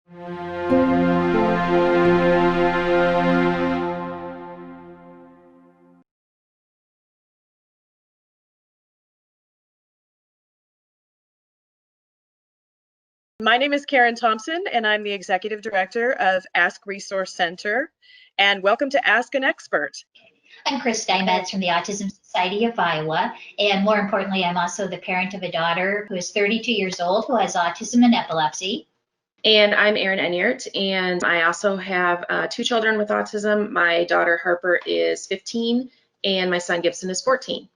My name is Karen Thompson, and I'm the Executive Director of Ask Resource Center. And welcome to Ask an Expert. I'm Kris Steinmetz from the Autism Society of Iowa, and more importantly, I'm also the parent of a daughter who is 32 years old who has autism and epilepsy. And I'm Erin Enyart, and I also have 2 children with autism. My daughter Harper is 15, and my son Gibson is 14.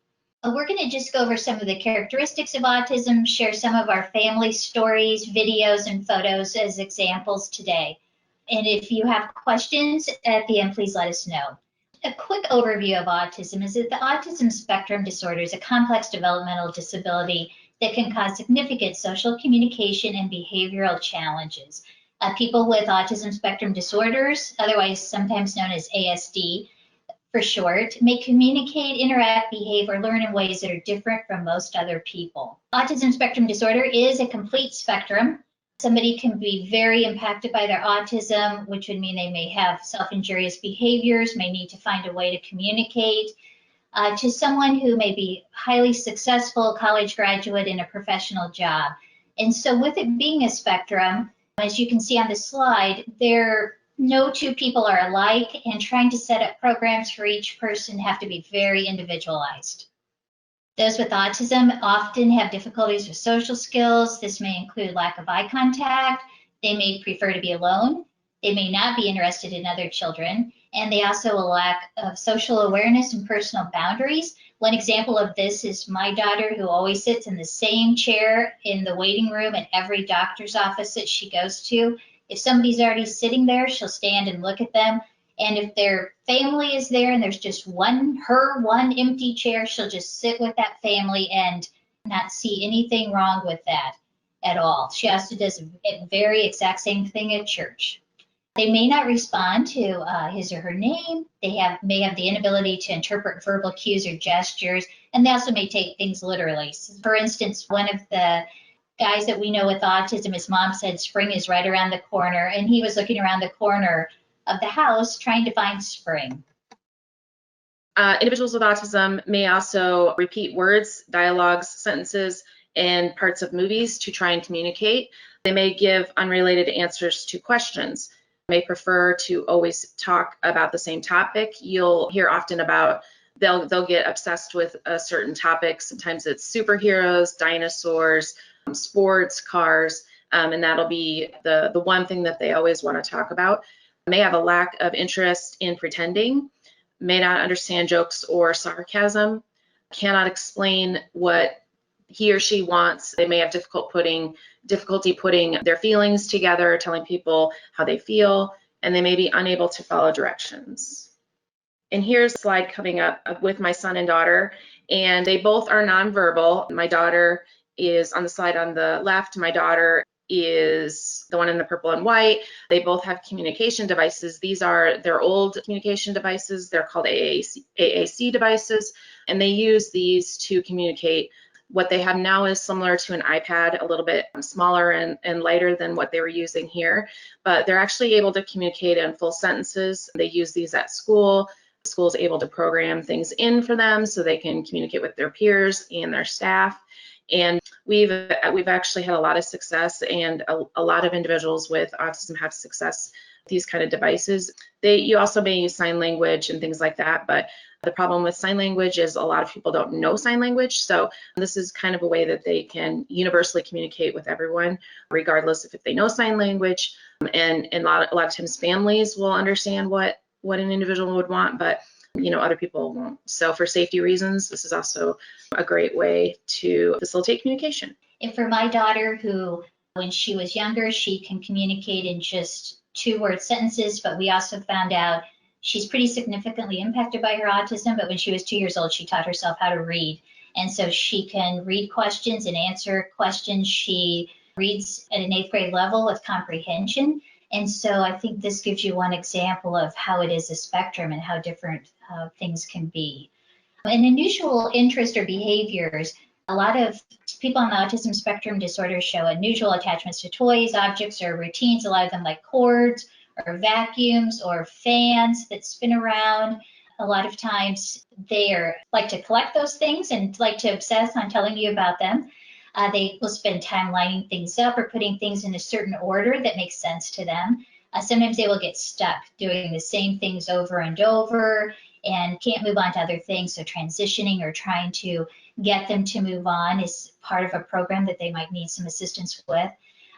We're going to just go over some of the characteristics of autism, share some of our family stories, videos, and photos as examples today. And if you have questions at the end, please let us know. A quick overview of autism is that the autism spectrum disorder is a complex developmental disability that can cause significant social, communication, and behavioral challenges. People with autism spectrum disorders, otherwise sometimes known as ASD for short, may communicate, interact, behave, or learn in ways that are different from most other people. Autism spectrum disorder is a complete spectrum. Somebody can be very impacted by their autism, which would mean they may have self-injurious behaviors, may need to find a way to communicate, to someone who may be highly successful, college graduate in a professional job. And so with it being a spectrum, as you can see on the slide, no two people are alike, and trying to set up programs for each person have to be very individualized. Those with autism often have difficulties with social skills. This may include lack of eye contact. They may prefer to be alone. They may not be interested in other children, and they also a lack of social awareness and personal boundaries. One example of this is my daughter, who always sits in the same chair in the waiting room at every doctor's office that she goes to. If somebody's already sitting there, she'll stand and look at them. And if their family is there and there's just one empty chair, she'll just sit with that family and not see anything wrong with that at all. She also does a very exact same thing at church. They may not respond to his or her name. They may have the inability to interpret verbal cues or gestures, and they also may take things literally. So for instance, one of the guys that we know with autism, his mom said spring is right around the corner, and he was looking around the corner of the house trying to find spring. Individuals with autism may also repeat words, dialogues, sentences, and parts of movies to try and communicate. They may give unrelated answers to questions. They may prefer to always talk about the same topic. You'll hear often about they'll get obsessed with a certain topic. Sometimes it's superheroes, dinosaurs, sports, cars, and that'll be the one thing that they always want to talk about. May have a lack of interest in pretending, may not understand jokes or sarcasm, cannot explain what he or she wants. They may have difficulty putting their feelings together, telling people how they feel, and they may be unable to follow directions. And here's a slide coming up with my son and daughter, and they both are nonverbal. My daughter is on the slide on the left. My daughter is the one in the purple and white. They both have communication devices. These are their old communication devices. They're called AAC devices, and they use these to communicate. What they have now is similar to an iPad, a little bit smaller and lighter than what they were using here, but they're actually able to communicate in full sentences. They use these at school. The school is able to program things in for them so they can communicate with their peers and their staff. And we've actually had a lot of success, and a lot of individuals with autism have success with these kind of devices. You also may use sign language and things like that, but the problem with sign language is a lot of people don't know sign language. So this is kind of a way that they can universally communicate with everyone, regardless if they know sign language. And a lot of times families will understand what an individual would want, but other people won't. So for safety reasons, this is also a great way to facilitate communication. And for my daughter, who when she was younger, she can communicate in just 2-word sentences, but we also found out she's pretty significantly impacted by her autism, but when she was 2 years old, she taught herself how to read. And so she can read questions and answer questions. She reads at an 8th grade level with comprehension. And so I think this gives you one example of how it is a spectrum and how different things can be. An unusual interest or behaviors, a lot of people on the autism spectrum disorder show unusual attachments to toys, objects, or routines, a lot of them like cords or vacuums or fans that spin around. A lot of times they like to collect those things and like to obsess on telling you about them. They will spend time lining things up or putting things in a certain order that makes sense to them. Sometimes they will get stuck doing the same things over and over and can't move on to other things. So transitioning or trying to get them to move on is part of a program that they might need some assistance with.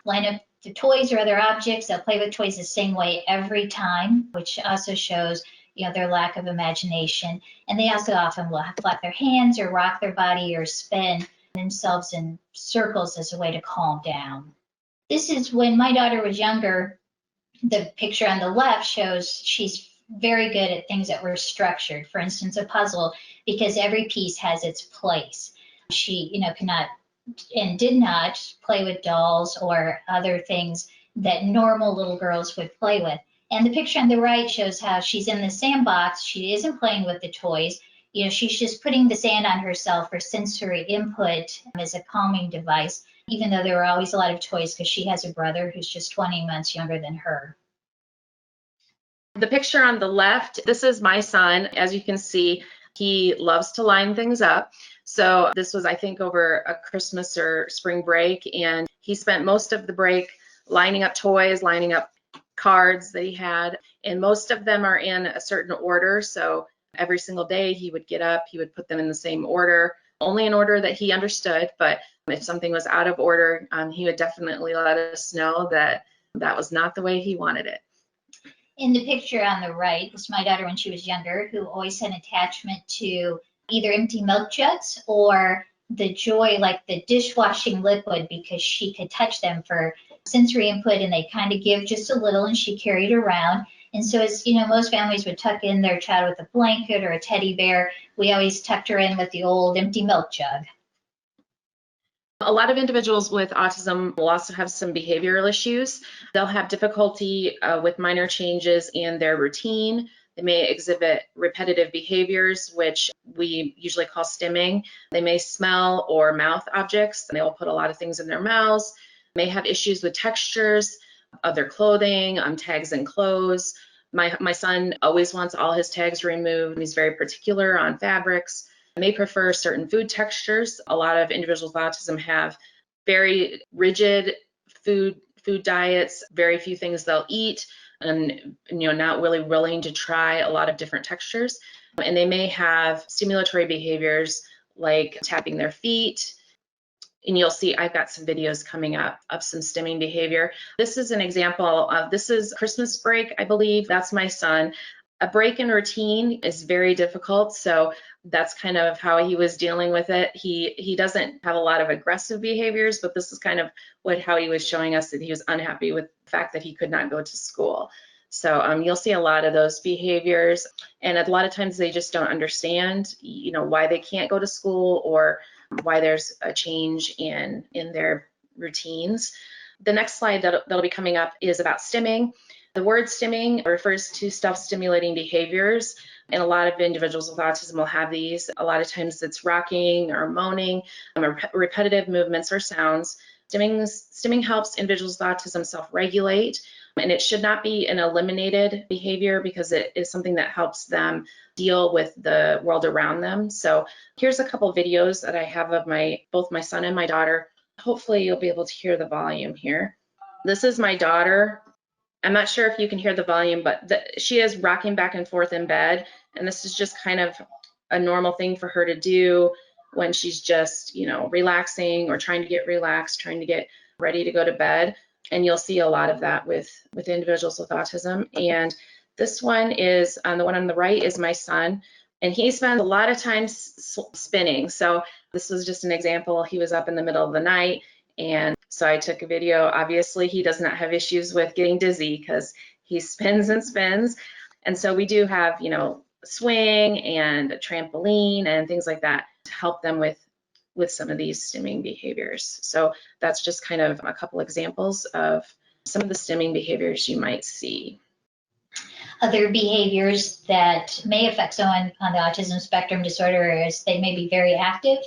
Line up the toys or other objects. They'll play with toys the same way every time, which also shows their lack of imagination. And they also often will flap their hands or rock their body or spin themselves in circles as a way to calm down. This is when my daughter was younger. The picture on the left shows she's very good at things that were structured. For instance, a puzzle, because every piece has its place. She, cannot and did not play with dolls or other things that normal little girls would play with. And the picture on the right shows how she's in the sandbox. She isn't playing with the toys. She's just putting the sand on herself for sensory input as a calming device, even though there were always a lot of toys because she has a brother who's just 20 months younger than her. The picture on the left, this is my son. As you can see, he loves to line things up. So this was, I think, over a Christmas or spring break, and he spent most of the break lining up toys, lining up cards that he had, and most of them are in a certain order. So every single day he would get up, he would put them in the same order, only in order that he understood. But if something was out of order, he would definitely let us know that that was not the way he wanted it. In the picture on the right is my daughter when she was younger, who always had an attachment to either empty milk jugs or the Joy, like the dishwashing liquid, because she could touch them for sensory input, and they kind of give just a little, and she carried around. And so, as most families would tuck in their child with a blanket or a teddy bear, we always tucked her in with the old empty milk jug. A lot of individuals with autism will also have some behavioral issues. They'll have difficulty with minor changes in their routine. They may exhibit repetitive behaviors, which we usually call stimming. They may smell or mouth objects. They will put a lot of things in their mouths. May have issues with textures of their clothing, tags and clothes. My son always wants all his tags removed. He's very particular on fabrics. May prefer certain food textures. A lot of individuals with autism have very rigid food diets, very few things they'll eat, and not really willing to try a lot of different textures. And they may have stimulatory behaviors like tapping their feet. And you'll see I've got some videos coming up of some stimming behavior. This is an example of, this is Christmas break, I believe. That's my son. A break in routine is very difficult, so that's kind of how he was dealing with it. He doesn't have a lot of aggressive behaviors, but this is kind of how he was showing us that he was unhappy with the fact that he could not go to school. So you'll see a lot of those behaviors, and a lot of times they just don't understand, why they can't go to school or why there's a change in their routines. The next slide that'll be coming up is about stimming. The word stimming refers to self-stimulating behaviors, and a lot of individuals with autism will have these. A lot of times it's rocking or moaning, or repetitive movements or sounds. Stimming helps individuals with autism self-regulate, and it should not be an eliminated behavior because it is something that helps them deal with the world around them. So here's a couple videos that I have of both my son and my daughter. Hopefully you'll be able to hear the volume here. This is my daughter. I'm not sure if you can hear the volume, but she is rocking back and forth in bed, and this is just kind of a normal thing for her to do when she's just, relaxing or trying to get relaxed, trying to get ready to go to bed. And you'll see a lot of that with individuals with autism. And this one is, the one on the right is my son, and he spends a lot of time spinning. So this was just an example. He was up in the middle of the night, and so I took a video. Obviously, he does not have issues with getting dizzy because he spins and spins. And so we do have, swing and a trampoline and things like that to help them with some of these stimming behaviors. So that's just kind of a couple examples of some of the stimming behaviors you might see. Other behaviors that may affect someone on the autism spectrum disorder is they may be very active.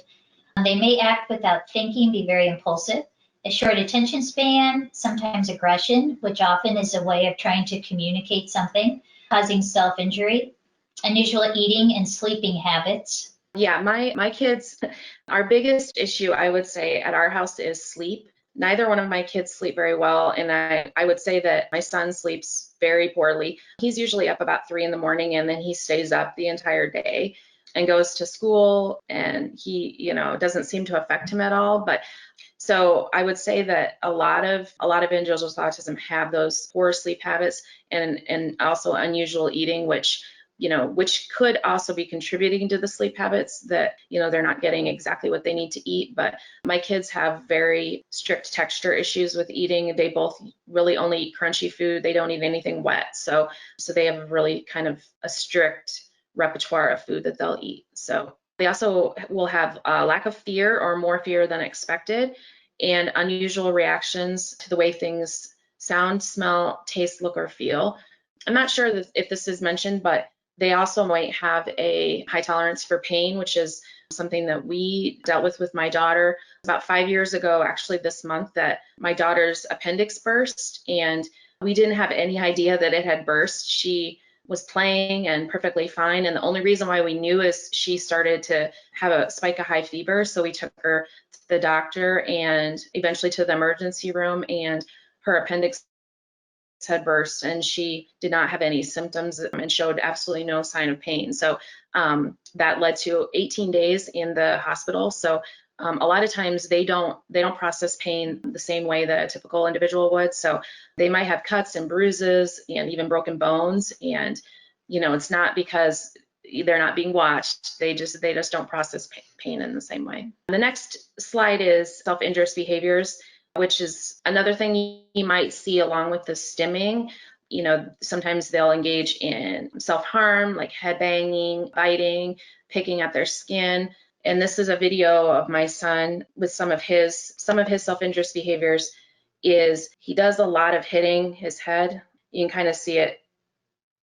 They may act without thinking, be very impulsive, a short attention span, sometimes aggression, which often is a way of trying to communicate something, causing self-injury, unusual eating and sleeping habits. Yeah, my kids, our biggest issue, I would say, at our house is sleep. Neither one of my kids sleep very well, and I would say that my son sleeps very poorly. He's usually up about 3 in the morning, and then he stays up the entire day and goes to school, and he, doesn't seem to affect him at all. But so I would say that a lot of individuals with autism have those poor sleep habits and also unusual eating, which could also be contributing to the sleep habits that, they're not getting exactly what they need to eat. But my kids have very strict texture issues with eating. They both really only eat crunchy food. They don't eat anything wet. So they have really kind of a strict repertoire of food that they'll eat. So they also will have a lack of fear or more fear than expected, and unusual reactions to the way things sound, smell, taste, look, or feel. I'm not sure if this is mentioned, but they also might have a high tolerance for pain, which is something that we dealt with my daughter about 5 years ago, actually this month, that my daughter's appendix burst, and we didn't have any idea that it had burst. She was playing and perfectly fine, and the only reason why we knew is she started to have a spike of high fever. So we took her to the doctor and eventually to the emergency room, and her appendix had burst, and she did not have any symptoms and showed absolutely no sign of pain. So that led to 18 days in the hospital. So a lot of times they don't process pain the same way that a typical individual would. So they might have cuts and bruises and even broken bones, and it's not because they're not being watched. They just don't process pain in the same way. The next slide is self-injurious behaviors, which is another thing you might see along with the stimming. Sometimes they'll engage in self-harm, like head banging, biting, picking at their skin. And this is a video of my son with some of his self-injurious behaviors. Is he does a lot of hitting his head. You can kind of see it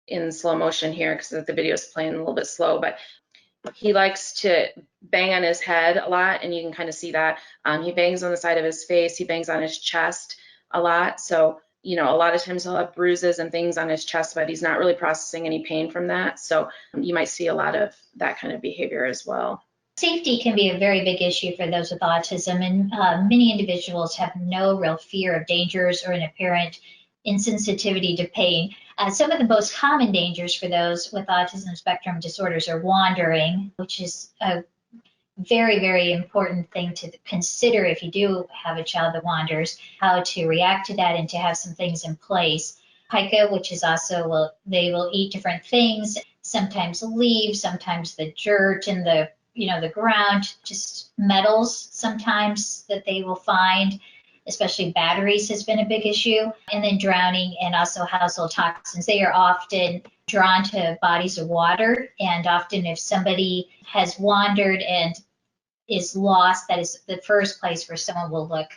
in slow motion here because the video is playing a little bit slow, but he likes to bang on his head a lot, and you can kind of see that. He bangs on the side of his face, he bangs on his chest a lot. So, a lot of times he'll have bruises and things on his chest, but he's not really processing any pain from that. So you might see a lot of that kind of behavior as well. Safety can be a very big issue for those with autism, and many individuals have no real fear of dangers or an apparent insensitivity to pain. Some of the most common dangers for those with autism spectrum disorders are wandering, which is a very, very important thing to consider if you do have a child that wanders, how to react to that and to have some things in place. Pica, which is also, they will eat different things, sometimes leaves, sometimes the dirt and the ground, just metals sometimes that they will find, especially batteries has been a big issue, and then drowning and also household toxins. They are often drawn to bodies of water, and often if somebody has wandered and is lost, that is the first place where someone will look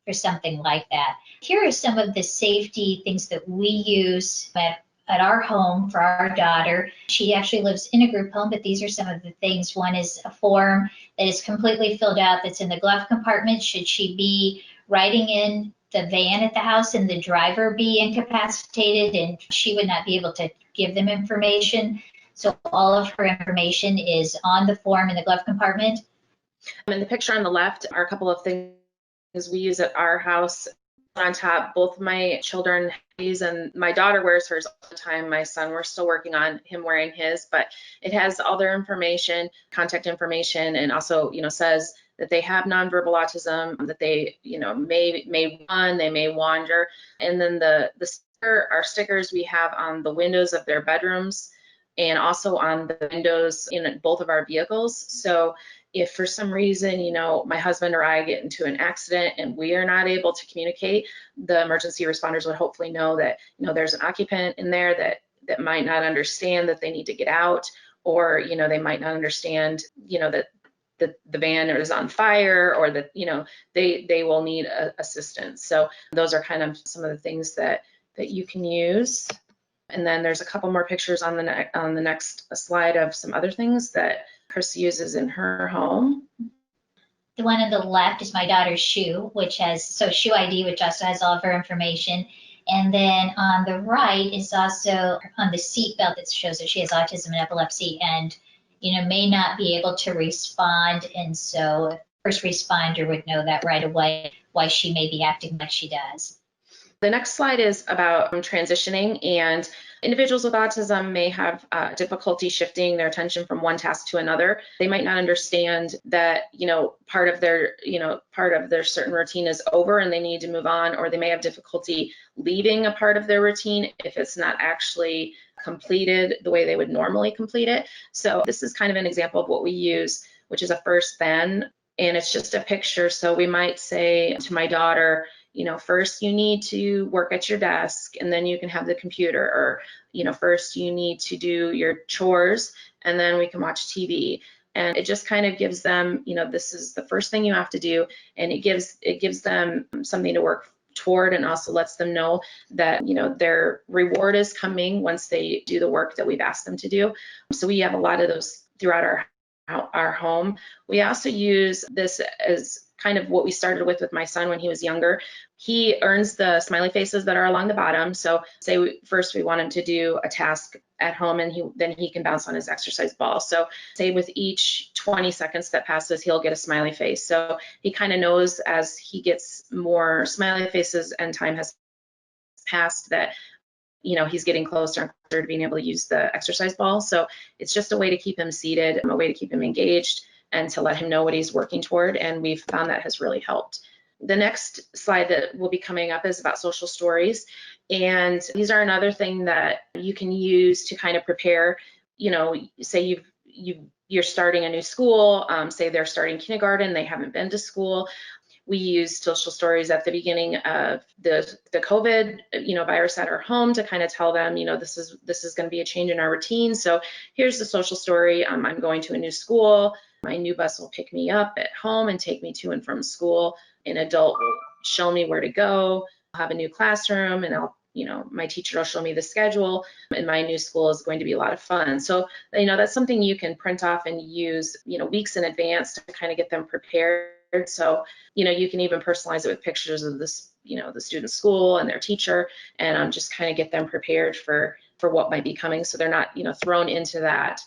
for something like that. Here are some of the safety things that we use at our home for our daughter. She actually lives in a group home, but these are some of the things. One is a form that is completely filled out that's in the glove compartment. Should she be riding in the van at the house and the driver be incapacitated and she would not be able to give them information? So all of her information is on the form in the glove compartment. In the picture on the left are a couple of things we use at our house. On top, both my children use, and my daughter wears hers all the time. My son, we're still working on him wearing his, but it has all their information, contact information, and also, says that they have nonverbal autism, that they, may run, they may wander. And then our stickers we have on the windows of their bedrooms and also on the windows in both of our vehicles. So if for some reason, my husband or I get into an accident and we are not able to communicate, the emergency responders would hopefully know that, there's an occupant in there that might not understand that they need to get out, or, they might not understand, that the van is on fire, or that, they will need assistance. So those are kind of some of the things that you can use. And then there's a couple more pictures on the next slide of some other things that Kris uses in her home. The one on the left is my daughter's shoe, which has, so shoe ID, which also has all of her information. And then on the right is also on the seat belt that shows that she has autism and epilepsy and, may not be able to respond. And so a first responder would know that right away, why she may be acting like she does. The next slide is about transitioning, and individuals with autism may have difficulty shifting their attention from one task to another. They might not understand that, part of their certain routine is over and they need to move on, or they may have difficulty leaving a part of their routine if it's not actually completed the way they would normally complete it. So this is kind of an example of what we use, which is a first then, and it's just a picture. So we might say to my daughter, first you need to work at your desk and then you can have the computer, or, first you need to do your chores and then we can watch TV. And it just kind of gives them, this is the first thing you have to do. And it gives them something to work toward, and also lets them know that, their reward is coming once they do the work that we've asked them to do. So we have a lot of those throughout our home. We also use this as kind of what we started with my son when he was younger. He earns the smiley faces that are along the bottom. So say first we want him to do a task at home, and then he can bounce on his exercise ball. So say with each 20 seconds that passes, he'll get a smiley face. So he kind of knows as he gets more smiley faces and time has passed that he's getting closer and closer to being able to use the exercise ball. So it's just a way to keep him seated, a way to keep him engaged, and to let him know what he's working toward. And we've found that has really helped. The next slide that will be coming up is about social stories. And these are another thing that you can use to kind of prepare, say you're starting a new school, say they're starting kindergarten, they haven't been to school. We use social stories at the beginning of the COVID, virus at our home to kind of tell them, this is going to be a change in our routine. So here's the social story. I'm going to a new school. My new bus will pick me up at home and take me to and from school. An adult will show me where to go. I'll have a new classroom, and my teacher will show me the schedule, and my new school is going to be a lot of fun. So, that's something you can print off and use, weeks in advance to kind of get them prepared. So, you can even personalize it with pictures of this, the student's school and their teacher, and just kind of get them prepared for what might be coming, so they're not, thrown into that,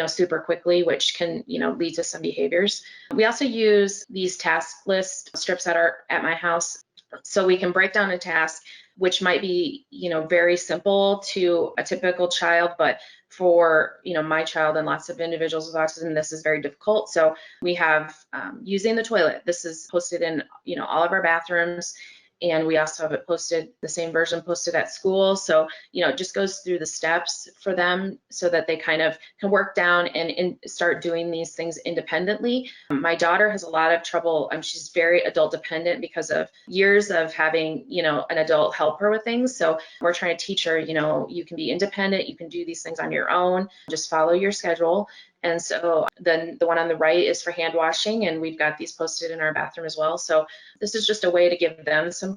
super quickly, which can, lead to some behaviors. We also use these task list strips at my house, so we can break down a task, which might be, very simple to a typical child, but for, my child and lots of individuals with autism, this is very difficult. So we have using the toilet. This is posted in, all of our bathrooms. And we also have it posted, the same version posted at school. So, it just goes through the steps for them so that they kind of can work down and start doing these things independently. My daughter has a lot of trouble. She's very adult dependent because of years of having, an adult help her with things. So we're trying to teach her, you can be independent, you can do these things on your own, just follow your schedule. And so then the one on the right is for hand washing, and we've got these posted in our bathroom as well. So this is just a way to give them some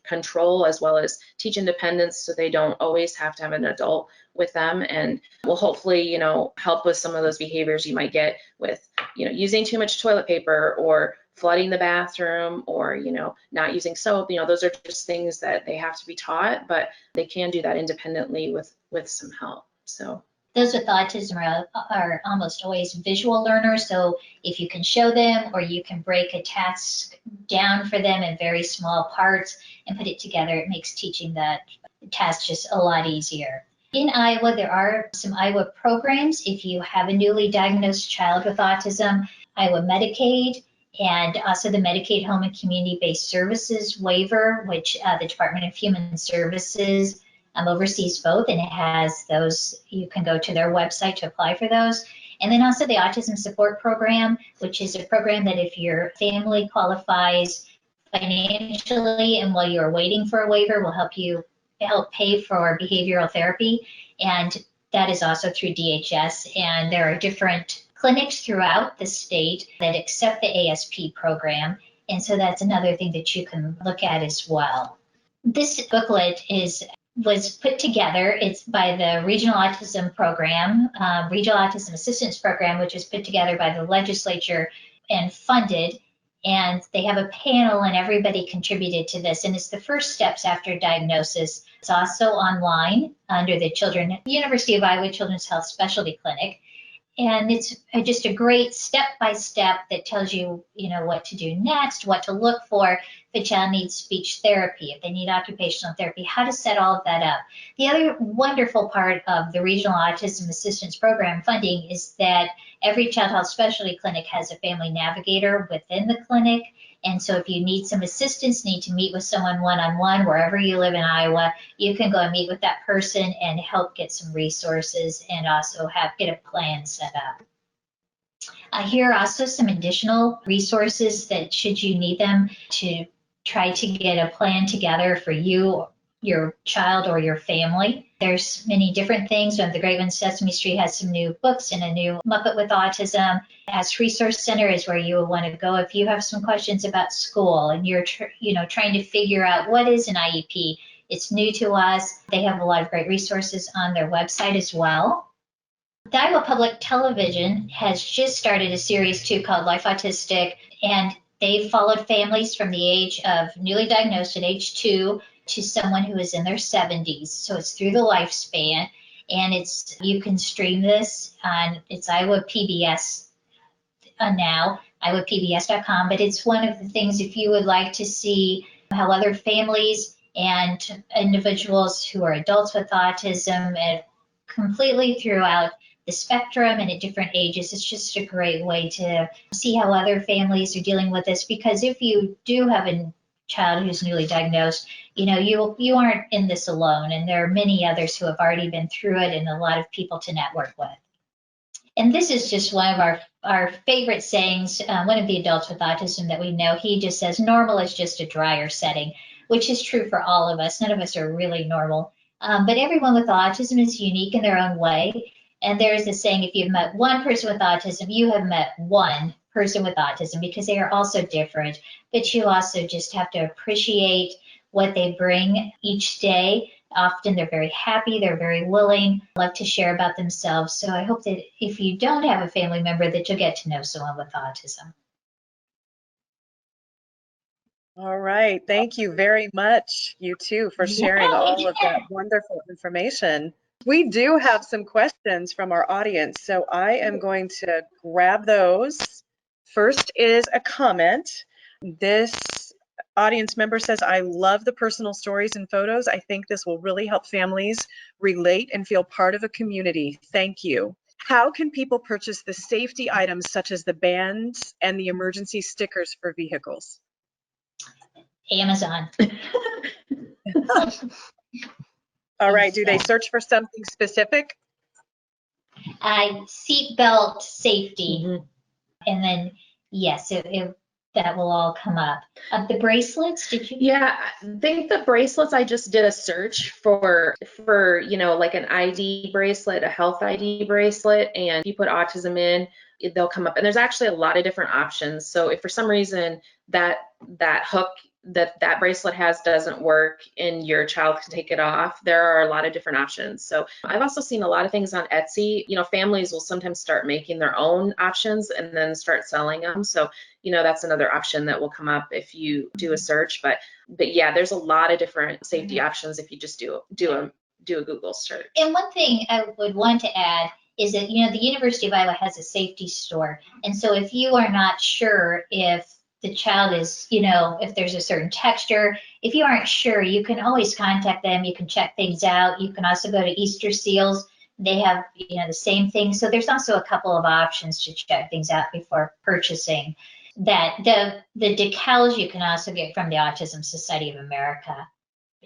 control, as well as teach independence, so they don't always have to have an adult with them, and will hopefully, help with some of those behaviors you might get with, using too much toilet paper, or flooding the bathroom, or, not using soap. Those are just things that they have to be taught, but they can do that independently with some help. So. Those with autism are almost always visual learners, so if you can show them, or you can break a task down for them in very small parts and put it together, it makes teaching that task just a lot easier. In Iowa, there are some Iowa programs. If you have a newly diagnosed child with autism, Iowa Medicaid, and also the Medicaid Home and Community-Based Services waiver, which the Department of Human Services oversees both, and it has those. You can go to their website to apply for those. And then also the Autism Support Program, which is a program that if your family qualifies financially and while you're waiting for a waiver, will help pay for behavioral therapy. And that is also through DHS. And there are different clinics throughout the state that accept the ASP program. And so that's another thing that you can look at as well. This booklet was put together. It's by the Regional Autism Program, Regional Autism Assistance Program, which was put together by the legislature and funded. And they have a panel and everybody contributed to this. And it's the first steps after diagnosis. It's also online under the University of Iowa Children's Health Specialty Clinic. And it's just a great step-by-step that tells you, what to do next, what to look for if a child needs speech therapy, if they need occupational therapy, how to set all of that up. The other wonderful part of the Regional Autism Assistance Program funding is that every child health specialty clinic has a family navigator within the clinic. And so if you need some assistance, need to meet with someone one-on-one, wherever you live in Iowa, you can go and meet with that person and help get some resources and also get a plan set up. Here are also some additional resources that, should you need them, to try to get a plan together for you, your child, or your family. There's many different things. The Great One Sesame Street has some new books and a new Muppet with Autism. Ask Resource Center is where you will want to go if you have some questions about school and you're trying to figure out what is an IEP. It's new to us. They have a lot of great resources on their website as well. The Iowa Public Television has just started a series too called Life Autistic, and they've followed families from the age of newly diagnosed at age 2 to someone who is in their 70s. So it's through the lifespan, and you can stream this on, it's Iowa PBS now, iowapbs.com, but it's one of the things, if you would like to see how other families and individuals who are adults with autism and completely throughout the spectrum and at different ages, it's just a great way to see how other families are dealing with this, because if you do have a child who's newly diagnosed, you aren't in this alone, and there are many others who have already been through it and a lot of people to network with. And this is just one of our favorite sayings. One of the adults with autism that we know, he just says, normal is just a drier setting, which is true for all of us. None of us are really normal. But everyone with autism is unique in their own way. And there's a saying, if you've met one person with autism, you have met one person with autism, because they are also different. But you also just have to appreciate what they bring each day. Often they're very happy, they're very willing, love to share about themselves. So I hope that if you don't have a family member, that you'll get to know someone with autism. All right. Thank you very much, you two, for sharing all of that wonderful information. We do have some questions from our audience, so I am going to grab those. First is a comment. This audience member says, I love the personal stories and photos. I think this will really help families relate and feel part of a community. Thank you. How can people purchase the safety items such as the bands and the emergency stickers for vehicles? Amazon. All right. Do they search for something specific? Seatbelt safety. Mm-hmm. And then, yes, that will all come up. The bracelets, did you? Yeah, I think the bracelets, I just did a search for like an ID bracelet, a health ID bracelet, and if you put autism in, they'll come up. And there's actually a lot of different options. So if for some reason that hook that bracelet has doesn't work and your child can take it off, there are a lot of different options. So I've also seen a lot of things on Etsy. Families will sometimes start making their own options and then start selling them. So that's another option that will come up if you do a search. But yeah, there's a lot of different safety options if you just do a Google search. And one thing I would want to add is that the University of Iowa has a safety store, and so if you are not sure if the child is, if there's a certain texture, if you aren't sure, you can always contact them. You can check things out. You can also go to Easter Seals. They have, the same thing. So there's also a couple of options to check things out before purchasing. That the decals you can also get from the Autism Society of America.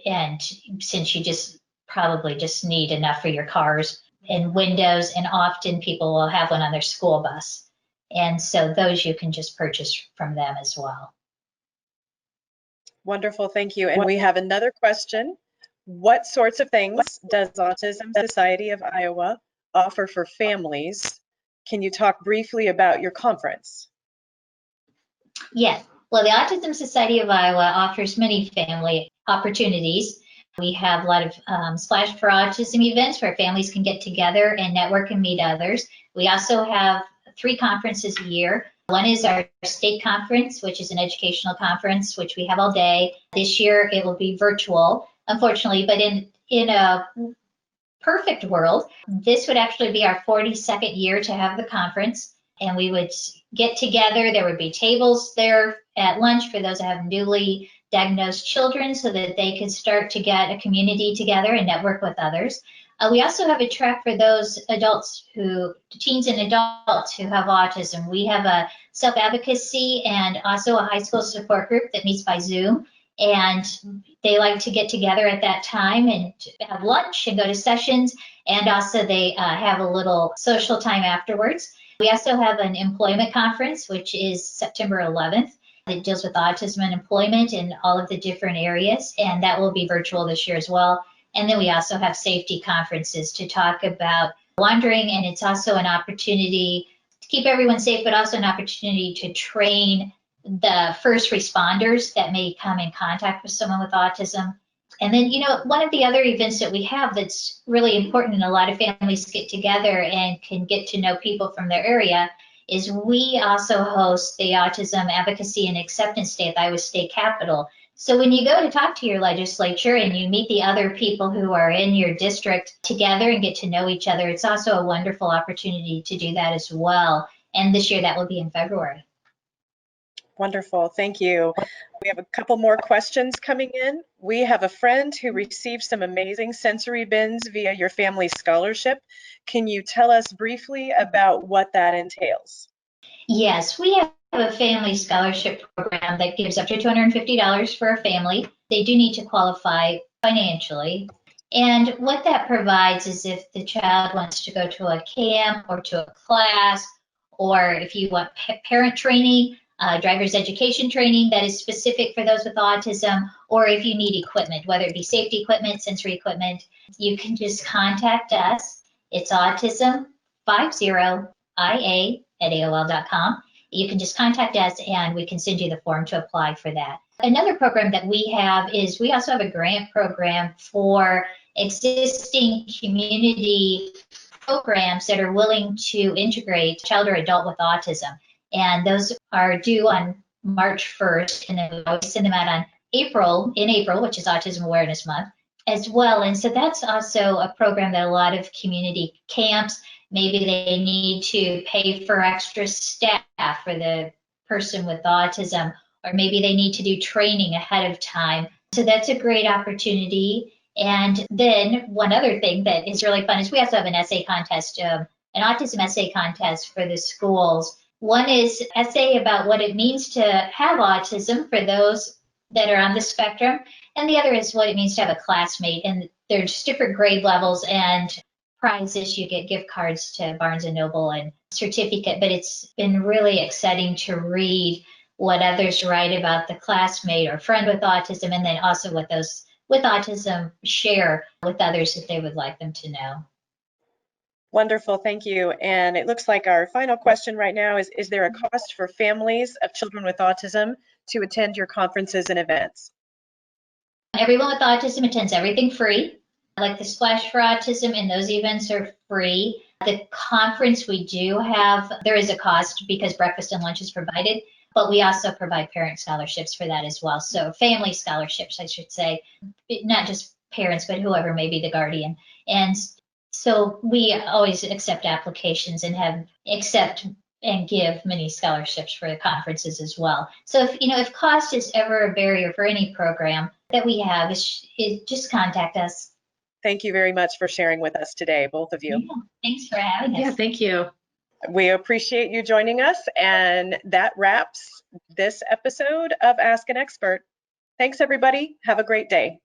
And since you probably just need enough for your cars and windows, and often people will have one on their school bus. And so those you can just purchase from them as well. Wonderful, thank you. And we have another question. What sorts of things does Autism Society of Iowa offer for families? Can you talk briefly about your conference? Yes, well, the Autism Society of Iowa offers many family opportunities. We have a lot of Splash for Autism events where families can get together and network and meet others. We also have 3 conferences a year. One is our state conference, which is an educational conference, which we have all day. This year it will be virtual, unfortunately, but in a perfect world, this would actually be our 42nd year to have the conference, and we would get together. There would be tables there at lunch for those that have newly diagnosed children so that they could start to get a community together and network with others. We also have a track for those teens and adults who have autism. We have a self-advocacy and also a high school support group that meets by Zoom. And they like to get together at that time and have lunch and go to sessions. And also they have a little social time afterwards. We also have an employment conference, which is September 11th. It deals with autism and employment in all of the different areas. And that will be virtual this year as well. And then we also have safety conferences to talk about wandering. And it's also an opportunity to keep everyone safe, but also an opportunity to train the first responders that may come in contact with someone with autism. And then, one of the other events that we have that's really important, and a lot of families get together and can get to know people from their area, is we also host the Autism Advocacy and Acceptance Day at the Iowa State Capitol. So when you go to talk to your legislature and you meet the other people who are in your district together and get to know each other, it's also a wonderful opportunity to do that as well. And this year that will be in February. Wonderful, thank you. We have a couple more questions coming in. We have a friend who received some amazing sensory bins via your family scholarship. Can you tell us briefly about what that entails? Yes, we have a family scholarship program that gives up to $250 for a family. They do need to qualify financially. And what that provides is if the child wants to go to a camp or to a class, or if you want parent training, driver's education training that is specific for those with autism, or if you need equipment, whether it be safety equipment, sensory equipment, you can just contact us. It's autism50ia@aol.com. You can just contact us and we can send you the form to apply for that. Another program that we have is we also have a grant program for existing community programs that are willing to integrate child or adult with autism. And those are due on March 1st, and then we always send them out in April, which is Autism Awareness Month as well. And so that's also a program that a lot of community camps, maybe they need to pay for extra staff for the person with autism, or maybe they need to do training ahead of time. So that's a great opportunity. And then one other thing that is really fun is we also have an essay contest, an autism essay contest for the schools. One is essay about what it means to have autism for those that are on the spectrum, and the other is what it means to have a classmate. And there's different grade levels and prizes. You get gift cards to Barnes & Noble and certificate, but it's been really exciting to read what others write about the classmate or friend with autism, and then also what those with autism share with others if they would like them to know. Wonderful, thank you. And it looks like our final question right now is there a cost for families of children with autism to attend your conferences and events? Everyone with autism attends everything free. Like the Splash for Autism, and those events are free. The conference we do have, there is a cost because breakfast and lunch is provided, but we also provide parent scholarships for that as well. So family scholarships, I should say, not just parents, but whoever may be the guardian. And so we always accept applications and accept and give many scholarships for the conferences as well. So if cost is ever a barrier for any program that we have, just contact us. Thank you very much for sharing with us today, both of you. Yeah, thanks for having us. Yeah, thank you. We appreciate you joining us, and that wraps this episode of Ask an Expert. Thanks, everybody. Have a great day.